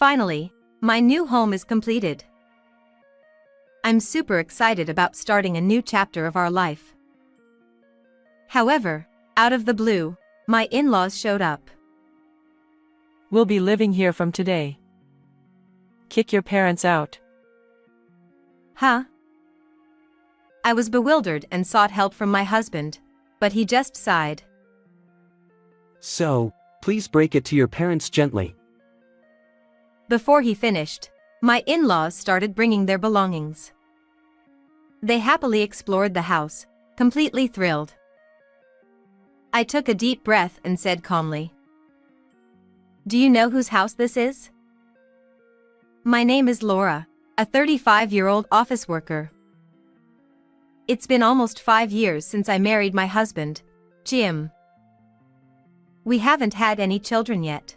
finally, my new home is completed. I'm super excited about starting a new chapter of our life. However, out of the blue, my in-laws showed up. We'll be living here from today. Kick your parents out. Huh? I was bewildered and sought help from my husband, but he just sighed. So, please break it to your parents gently. Before he finished, my in-laws started bringing their belongings. They happily explored the house, completely thrilled. I took a deep breath and said calmly, "Do you know whose house this is?" "My name is Laura, a 35-year-old office worker. It's been almost 5 years since I married my husband, Jim. We haven't had any children yet.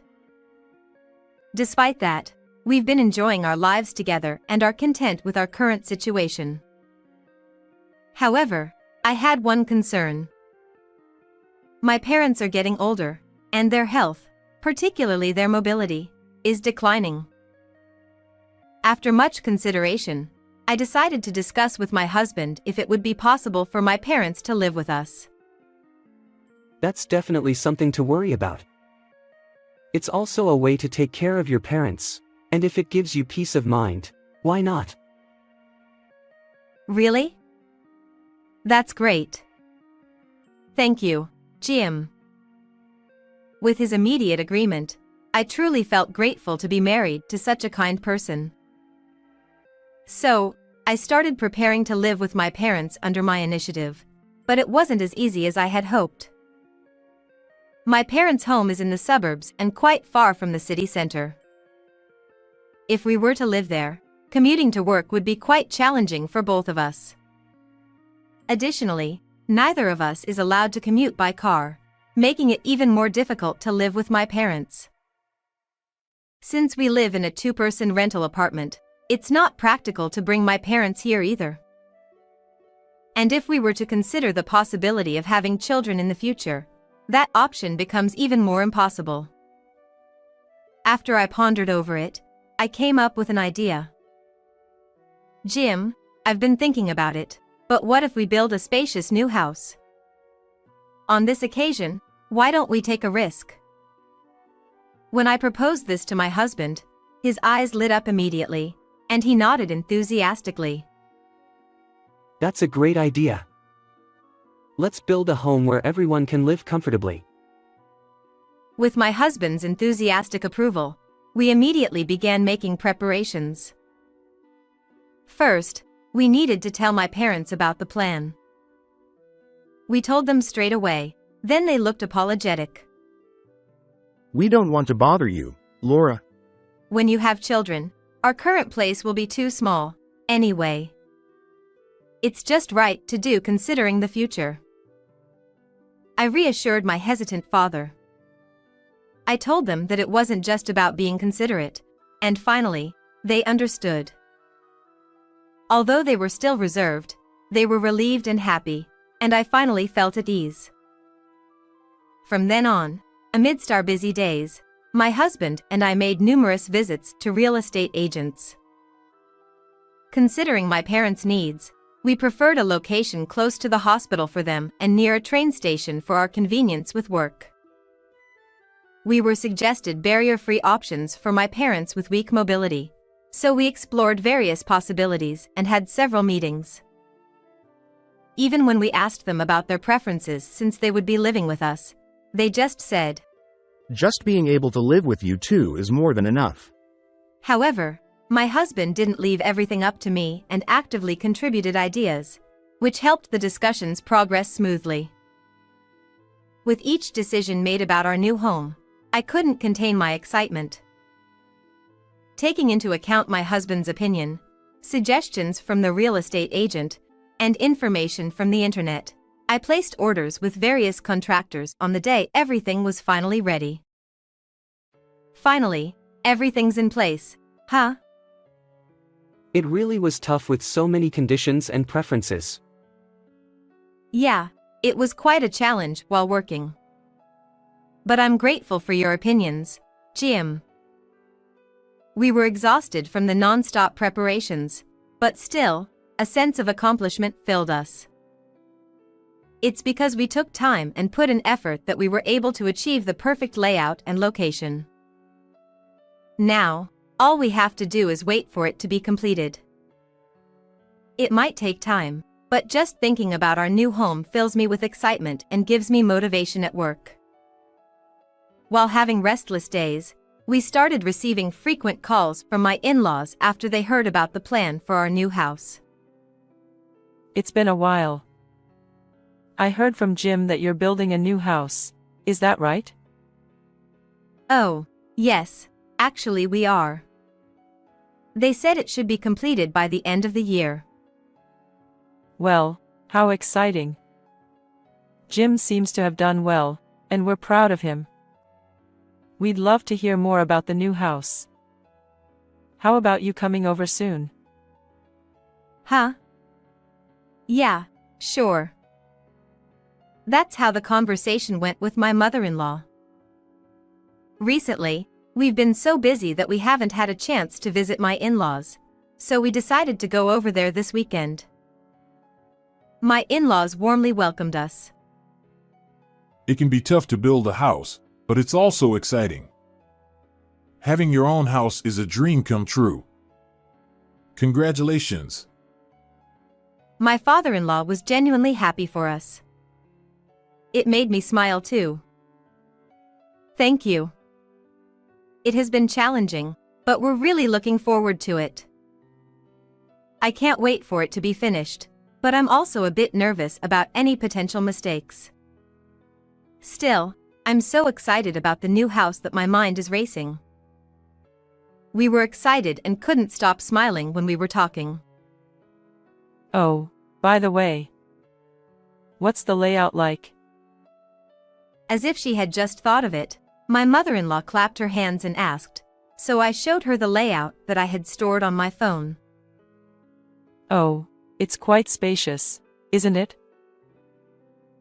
Despite that, we've been enjoying our lives together and are content with our current situation. However, I had one concern. My parents are getting older, and their health, particularly their mobility, is declining. After much consideration, I decided to discuss with my husband if it would be possible for my parents to live with us." That's definitely something to worry about. It's also a way to take care of your parents, and if it gives you peace of mind, why not? "Really? That's great. Thank you, Jim." With his immediate agreement, I truly felt grateful to be married to such a kind person. So, I started preparing to live with my parents under my initiative, but it wasn't as easy as I had hoped. My parents' home is in the suburbs and quite far from the city center. If we were to live there, commuting to work would be quite challenging for both of us. Additionally, neither of us is allowed to commute by car, making it even more difficult to live with my parents. Since we live in a two-person rental apartment, it's not practical to bring my parents here either. And if we were to consider the possibility of having children in the future, that option becomes even more impossible. After I pondered over it, I came up with an idea. "Jim, I've been thinking about it, but what if we build a spacious new house? On this occasion, why don't we take a risk?" When I proposed this to my husband, his eyes lit up immediately, and he nodded enthusiastically. That's a great idea. Let's build a home where everyone can live comfortably. With my husband's enthusiastic approval, we immediately began making preparations. First, we needed to tell my parents about the plan. We told them straight away, then they looked apologetic. "We don't want to bother you, Laura." "When you have children, our current place will be too small, anyway. It's just right to do considering the future." I reassured my hesitant father. I told them that it wasn't just about being considerate, and finally, they understood. Although they were still reserved, they were relieved and happy, and I finally felt at ease. From then on, amidst our busy days, my husband and I made numerous visits to real estate agents. Considering my parents' needs, we preferred a location close to the hospital for them and near a train station for our convenience with work. We were suggested barrier-free options for my parents with weak mobility, so we explored various possibilities and had several meetings. Even when we asked them about their preferences since they would be living with us, they just said, "Just being able to live with you two is more than enough." However, my husband didn't leave everything up to me and actively contributed ideas, which helped the discussions progress smoothly. With each decision made about our new home, I couldn't contain my excitement. Taking into account my husband's opinion, suggestions from the real estate agent, and information from the internet, I placed orders with various contractors on the day everything was finally ready. Finally, everything's in place, huh? It really was tough with so many conditions and preferences. Yeah, it was quite a challenge while working. But I'm grateful for your opinions, Jim. We were exhausted from the non-stop preparations, but still, a sense of accomplishment filled us. It's because we took time and put in effort that we were able to achieve the perfect layout and location. Now, all we have to do is wait for it to be completed. It might take time, but just thinking about our new home fills me with excitement and gives me motivation at work. While having restless days, we started receiving frequent calls from my in-laws after they heard about the plan for our new house. It's been a while. I heard from Jim that you're building a new house. Is that right? Oh, yes, actually we are. They said it should be completed by the end of the year. Well, how exciting. Jim seems to have done well, and we're proud of him. We'd love to hear more about the new house. How about you coming over soon? Huh? Yeah, sure. That's how the conversation went with my mother-in-law. Recently, we've been so busy that we haven't had a chance to visit my in-laws, so we decided to go over there this weekend. My in-laws warmly welcomed us. It can be tough to build a house, but it's also exciting. Having your own house is a dream come true. Congratulations. My father-in-law was genuinely happy for us. It made me smile too. Thank you. It has been challenging, but we're really looking forward to it. I can't wait for it to be finished, but I'm also a bit nervous about any potential mistakes. Still, I'm so excited about the new house that my mind is racing. We were excited and couldn't stop smiling when we were talking. Oh, by the way. What's the layout like? As if she had just thought of it, my mother-in-law clapped her hands and asked, so I showed her the layout that I had stored on my phone. Oh, it's quite spacious, isn't it?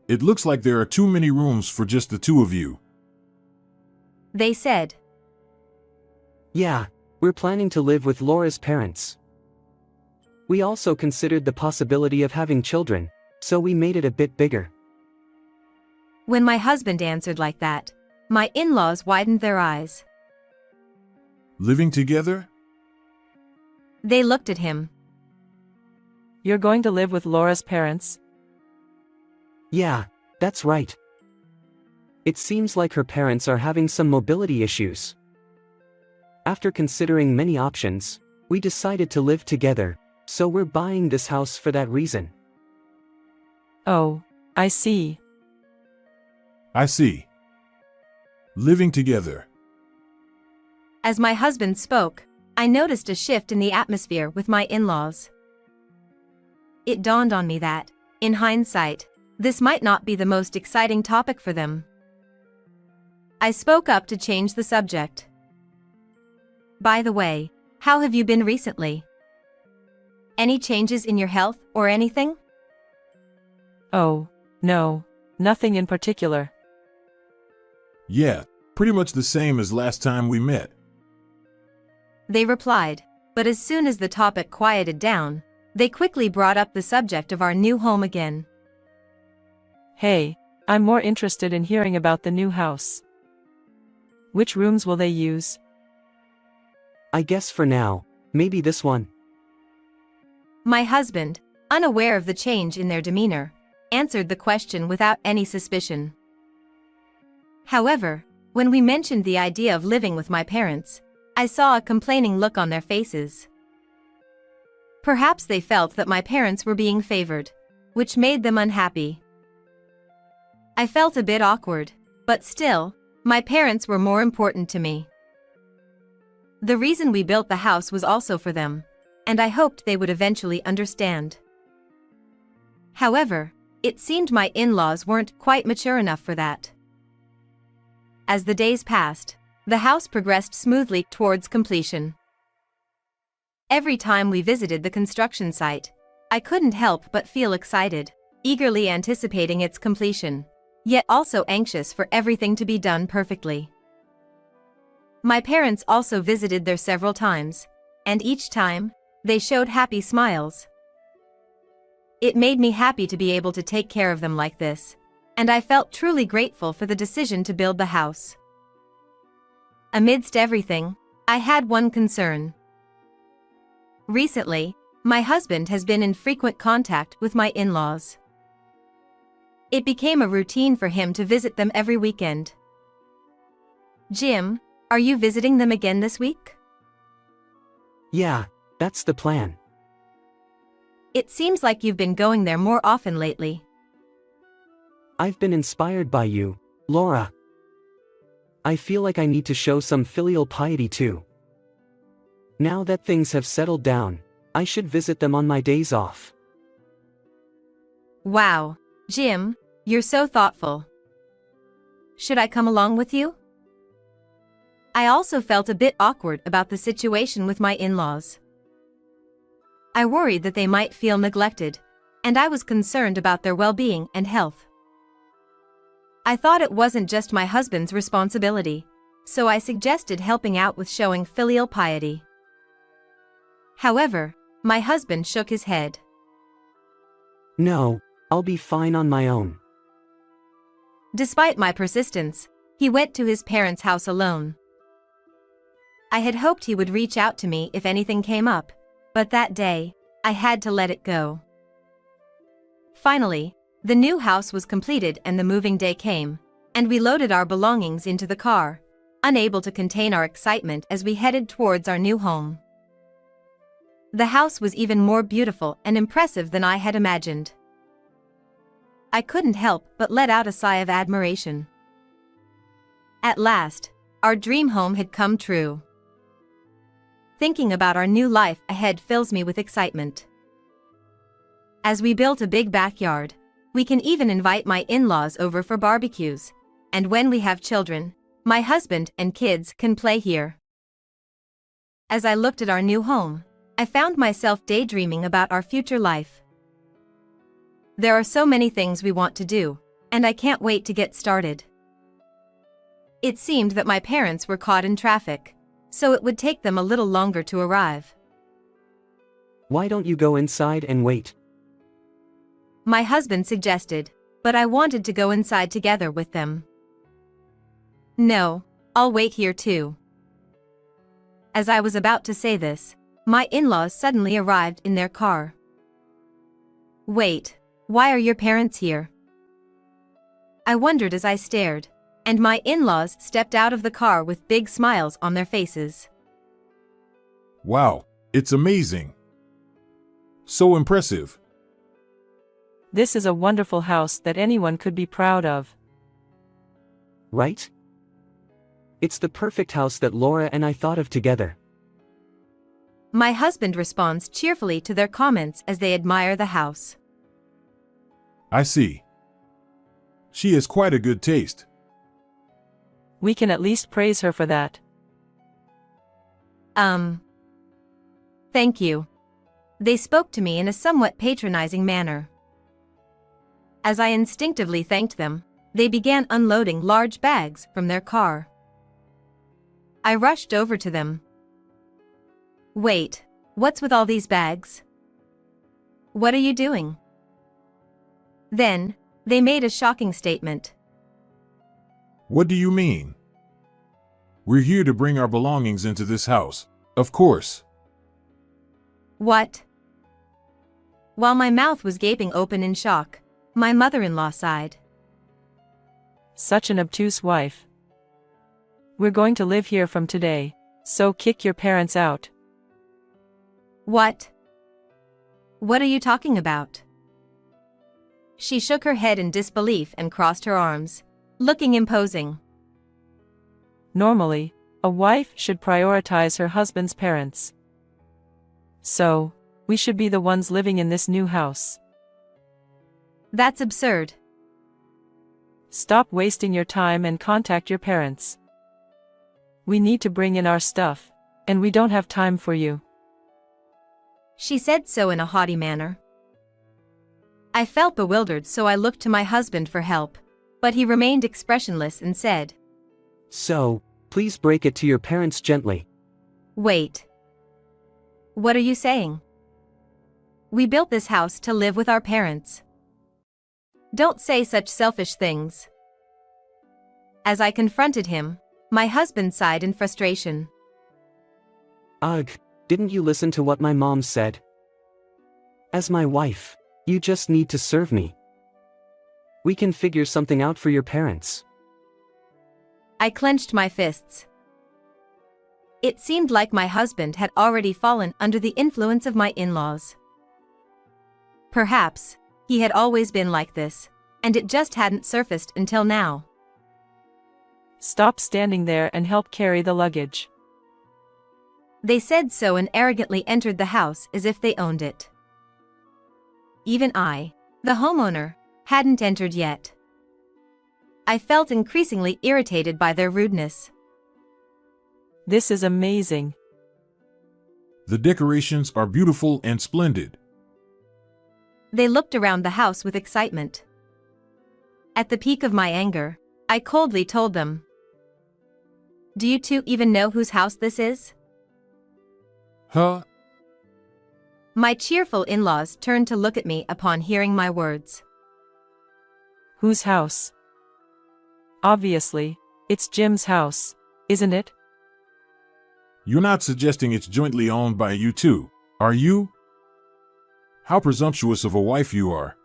It looks like there are too many rooms for just the two of you. They said. Yeah, we're planning to live with Laura's parents. We also considered the possibility of having children, so we made it a bit bigger. When my husband answered like that, my in-laws widened their eyes. Living together? They looked at him. You're going to live with Laura's parents? Yeah, that's right. It seems like her parents are having some mobility issues. After considering many options, we decided to live together, so we're buying this house for that reason. Oh, I see. I see. Living together. As my husband spoke, I noticed a shift in the atmosphere with my in-laws. It dawned on me that, in hindsight, this might not be the most exciting topic for them. I spoke up to change the subject. By the way, how have you been recently? Any changes in your health or anything? Oh, no, nothing in particular. Yeah, pretty much the same as last time we met. They replied, but as soon as the topic quieted down, they quickly brought up the subject of our new home again. Hey, I'm more interested in hearing about the new house. Which rooms will they use? I guess for now, maybe this one. My husband, unaware of the change in their demeanor, answered the question without any suspicion. However, when we mentioned the idea of living with my parents, I saw a complaining look on their faces. Perhaps they felt that my parents were being favored, which made them unhappy. I felt a bit awkward, but still, my parents were more important to me. The reason we built the house was also for them, and I hoped they would eventually understand. However, it seemed my in-laws weren't quite mature enough for that. As the days passed, the house progressed smoothly towards completion. Every time we visited the construction site, I couldn't help but feel excited, eagerly anticipating its completion, yet also anxious for everything to be done perfectly. My parents also visited there several times, and each time, they showed happy smiles. It made me happy to be able to take care of them like this, and I felt truly grateful for the decision to build the house. Amidst everything, I had one concern. Recently, my husband has been in frequent contact with my in-laws. It became a routine for him to visit them every weekend. Jim, are you visiting them again this week? Yeah, that's the plan. It seems like you've been going there more often lately. I've been inspired by you, Laura. I feel like I need to show some filial piety too. Now that things have settled down, I should visit them on my days off. Wow, Jim, you're so thoughtful. Should I come along with you? I also felt a bit awkward about the situation with my in-laws. I worried that they might feel neglected, and I was concerned about their well-being and health. I thought it wasn't just my husband's responsibility, so I suggested helping out with showing filial piety. However, my husband shook his head. No, I'll be fine on my own. Despite my persistence, he went to his parents' house alone. I had hoped he would reach out to me if anything came up, but that day, I had to let it go. Finally, the new house was completed and the moving day came, and we loaded our belongings into the car, unable to contain our excitement as we headed towards our new home. The house was even more beautiful and impressive than I had imagined. I couldn't help but let out a sigh of admiration. At last, our dream home had come true. Thinking about our new life ahead fills me with excitement. As we built a big backyard, we can even invite my in-laws over for barbecues, and when we have children, my husband and kids can play here. As I looked at our new home, I found myself daydreaming about our future life. There are so many things we want to do, and I can't wait to get started. It seemed that my parents were caught in traffic, so it would take them a little longer to arrive. Why don't you go inside and wait? My husband suggested, but I wanted to go inside together with them. No, I'll wait here too. As I was about to say this, my in-laws suddenly arrived in their car. Wait, why are your parents here? I wondered as I stared, and my in-laws stepped out of the car with big smiles on their faces. Wow, it's amazing. So impressive. This is a wonderful house that anyone could be proud of. Right? It's the perfect house that Laura and I thought of together. My husband responds cheerfully to their comments as they admire the house. I see. She has quite a good taste. We can at least praise her for that. Thank you. They spoke to me in a somewhat patronizing manner. As I instinctively thanked them, they began unloading large bags from their car. I rushed over to them. Wait, what's with all these bags? What are you doing? Then, they made a shocking statement. What do you mean? We're here to bring our belongings into this house, of course. What? While my mouth was gaping open in shock, my mother-in-law sighed. Such an obtuse wife. We're going to live here from today, so kick your parents out. What? What are you talking about? She shook her head in disbelief and crossed her arms, looking imposing. Normally, a wife should prioritize her husband's parents. So, we should be the ones living in this new house. That's absurd. Stop wasting your time and contact your parents. We need to bring in our stuff, and we don't have time for you. She said so in a haughty manner. I felt bewildered, so I looked to my husband for help, but he remained expressionless and said, So, Please break it to your parents gently. Wait. What are you saying? We built this house to live with our parents. Don't say such selfish things. As I confronted him, my husband sighed in frustration. Ugh, didn't you listen to what my mom said? As my wife, you just need to serve me. We can figure something out for your parents. I clenched my fists. It seemed like my husband had already fallen under the influence of my in-laws. Perhaps, he had always been like this, and it just hadn't surfaced until now. Stop standing there and help carry the luggage. They said so and arrogantly entered the house as if they owned it. Even I, the homeowner, hadn't entered yet. I felt increasingly irritated by their rudeness. This is amazing. The decorations are beautiful and splendid. They looked around the house with excitement. At the peak of my anger, I coldly told them, "Do you two even know whose house this is?" Huh? My cheerful in-laws turned to look at me upon hearing my words. Whose house? Obviously, it's Jim's house, isn't it? You're not suggesting it's jointly owned by you two, are you? How presumptuous of a wife you are.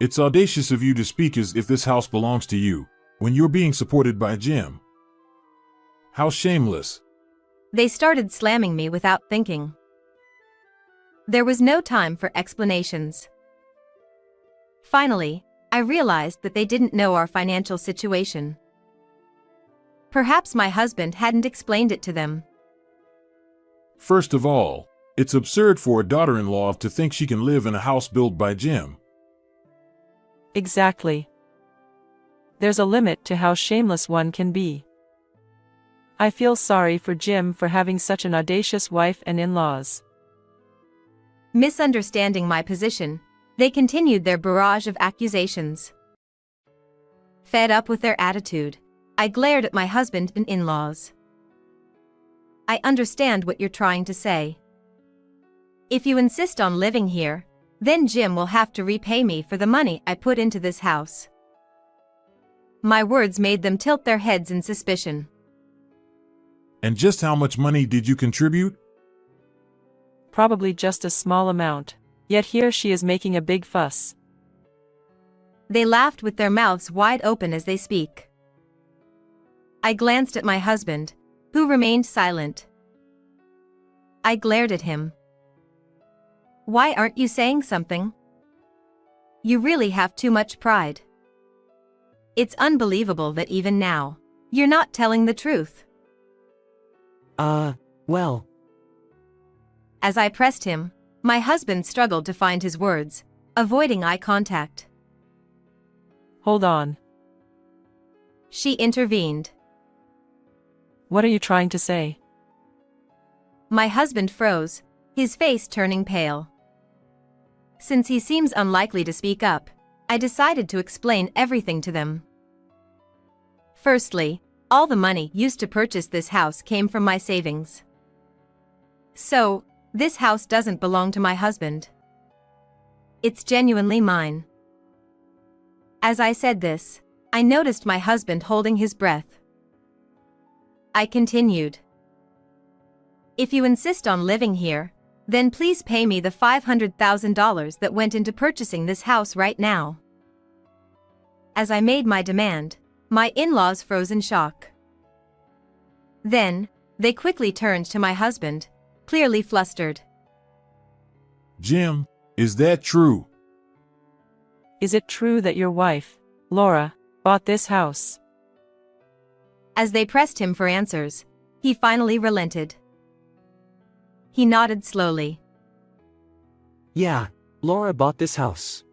It's audacious of you to speak as if this house belongs to you, when you're being supported by Jim. How shameless. They started slamming me without thinking. There was no time for explanations. Finally, I realized that they didn't know our financial situation. Perhaps my husband hadn't explained it to them. First of all, it's absurd for a daughter-in-law to think she can live in a house built by Jim. Exactly. There's a limit to how shameless one can be. I feel sorry for Jim for having such an audacious wife and in-laws. Misunderstanding my position, they continued their barrage of accusations. Fed up with their attitude, I glared at my husband and in-laws. I understand what you're trying to say. If you insist on living here, then Jim will have to repay me for the money I put into this house. My words made them tilt their heads in suspicion. And just how much money did you contribute? Probably just a small amount, yet here she is making a big fuss. They laughed with their mouths wide open as they speak. I glanced at my husband, who remained silent. I glared at him. Why aren't you saying something? You really have too much pride. It's unbelievable that even now, you're not telling the truth. Well. As I pressed him, my husband struggled to find his words, avoiding eye contact. Hold on. She intervened. What are you trying to say? My husband froze, his face turning pale. Since he seems unlikely to speak up, I decided to explain everything to them. Firstly, all the money used to purchase this house came from my savings. So, this house doesn't belong to my husband. It's genuinely mine. As I said this, I noticed my husband holding his breath. I continued. If you insist on living here, then please pay me the $500,000 that went into purchasing this house right now. As I made my demand, my in-laws froze in shock. Then, they quickly turned to my husband, clearly flustered. Jim, is that true? Is it true that your wife, Laura, bought this house? As they pressed him for answers, he finally relented. He nodded slowly. Yeah, Laura bought this house.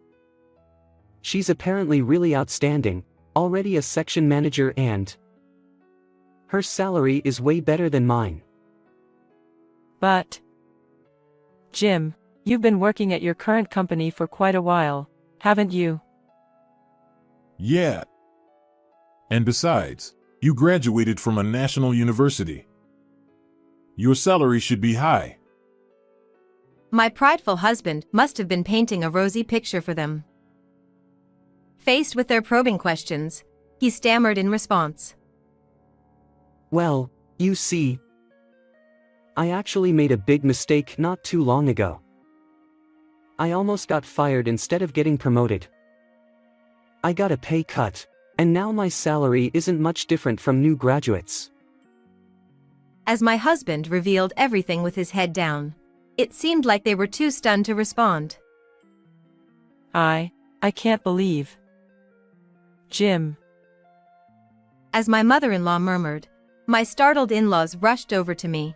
She's apparently really outstanding, already a section manager, and her salary is way better than mine. But, Jim, you've been working at your current company for quite a while, haven't you? Yeah. And besides, You graduated from a national university. Your salary should be high. My prideful husband must have been painting a rosy picture for them. Faced with their probing questions, he stammered in response. Well, you see, I actually made a big mistake not too long ago. I almost got fired instead of getting promoted. I got a pay cut, and now my salary isn't much different from new graduates. As my husband revealed everything with his head down, it seemed like they were too stunned to respond. I can't believe. Jim. As my mother-in-law murmured, my startled in-laws rushed over to me.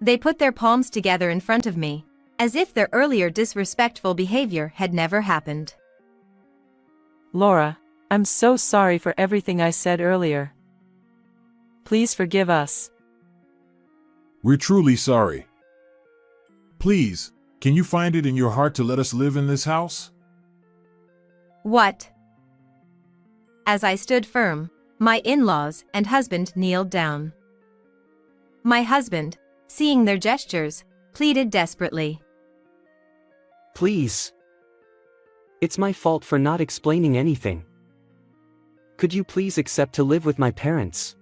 They put their palms together in front of me, as if their earlier disrespectful behavior had never happened. Laura, I'm so sorry for everything I said earlier. Please forgive us. We're truly sorry. Please, can you find it in your heart to let us live in this house? What? As I stood firm, my in-laws and husband kneeled down. My husband, seeing their gestures, pleaded desperately. Please. It's my fault for not explaining anything. Could you please accept to live with my parents?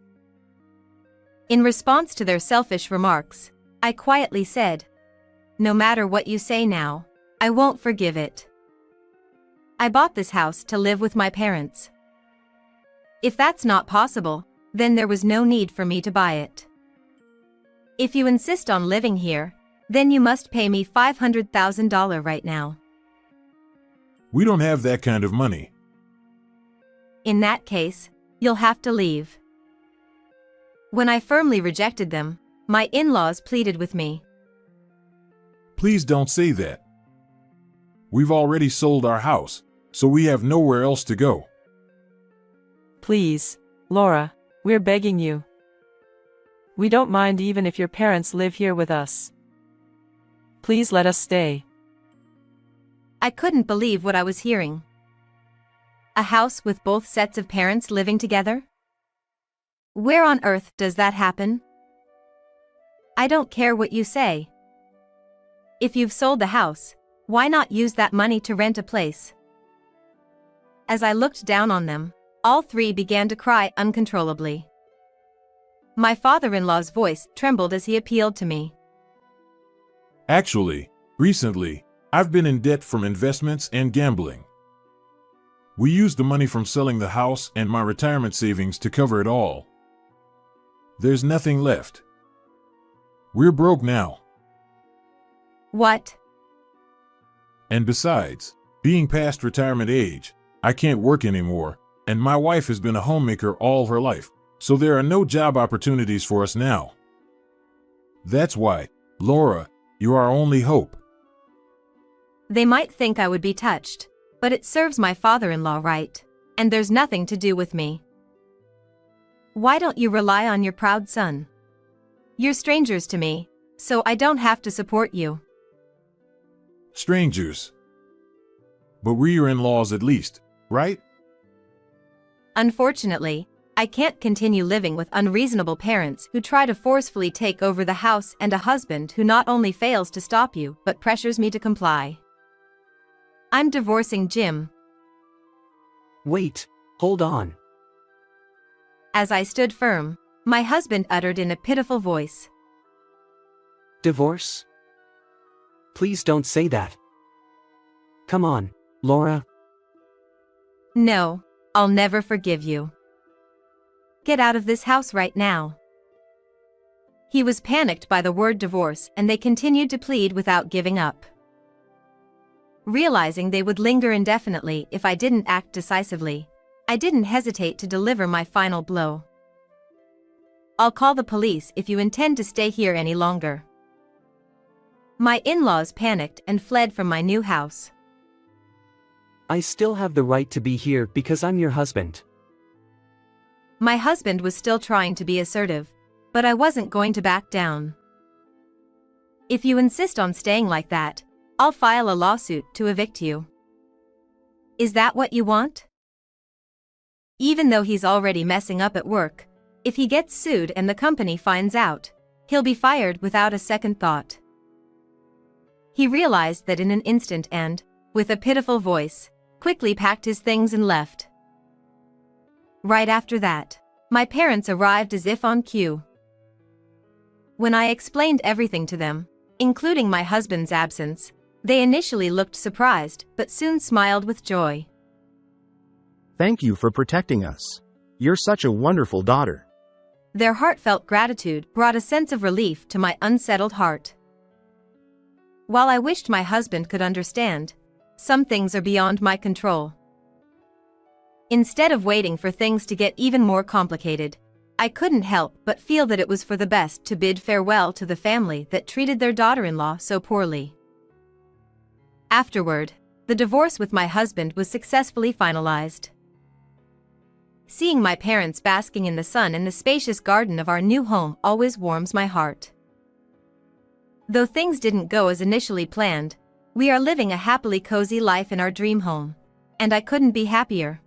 In response to their selfish remarks, I quietly said, "No matter what you say now, I won't forgive it. I bought this house to live with my parents. If that's not possible, then there was no need for me to buy it. If you insist on living here, then you must pay me $500,000 right now." We don't have that kind of money. In that case, you'll have to leave. When I firmly rejected them, my in-laws pleaded with me. Please don't say that. We've already sold our house, so we have nowhere else to go. Please, Laura, we're begging you. We don't mind even if your parents live here with us. Please let us stay. I couldn't believe what I was hearing. A house with both sets of parents living together? Where on earth does that happen? I don't care what you say. If you've sold the house, why not use that money to rent a place? As I looked down on them, all three began to cry uncontrollably. My father-in-law's voice trembled as he appealed to me. Actually, recently, I've been in debt from investments and gambling. We used the money from selling the house and my retirement savings to cover it all. There's nothing left. We're broke now. What? And besides, being past retirement age, I can't work anymore, and my wife has been a homemaker all her life, so there are no job opportunities for us now. That's why, Laura, you're our only hope. They might think I would be touched, but it serves my father-in-law right, and there's nothing to do with me. Why don't you rely on your proud son? You're strangers to me, so I don't have to support you. Strangers. But we're your in-laws at least, right? Unfortunately, I can't continue living with unreasonable parents who try to forcefully take over the house and a husband who not only fails to stop you but pressures me to comply. I'm divorcing Jim. Wait, hold on. As I stood firm, my husband uttered in a pitiful voice. Divorce? Please don't say that. Come on, Laura. No, I'll never forgive you. Get out of this house right now. He was panicked by the word divorce, and they continued to plead without giving up. Realizing they would linger indefinitely if I didn't act decisively, I didn't hesitate to deliver my final blow. I'll call the police if you intend to stay here any longer. My in-laws panicked and fled from my new house. I still have the right to be here because I'm your husband. My husband was still trying to be assertive, but I wasn't going to back down. If you insist on staying like that, I'll file a lawsuit to evict you. Is that what you want? Even though he's already messing up at work, if he gets sued and the company finds out, he'll be fired without a second thought. He realized that in an instant and, with a pitiful voice, quickly packed his things and left. Right after that, my parents arrived as if on cue. When I explained everything to them, including my husband's absence, they initially looked surprised but soon smiled with joy. Thank you for protecting us. You're such a wonderful daughter. Their heartfelt gratitude brought a sense of relief to my unsettled heart. While I wished my husband could understand, some things are beyond my control. Instead of waiting for things to get even more complicated, I couldn't help but feel that it was for the best to bid farewell to the family that treated their daughter-in-law so poorly. Afterward, the divorce with my husband was successfully finalized. Seeing my parents basking in the sun in the spacious garden of our new home always warms my heart. Though things didn't go as initially planned, we are living a happily cozy life in our dream home, and I couldn't be happier.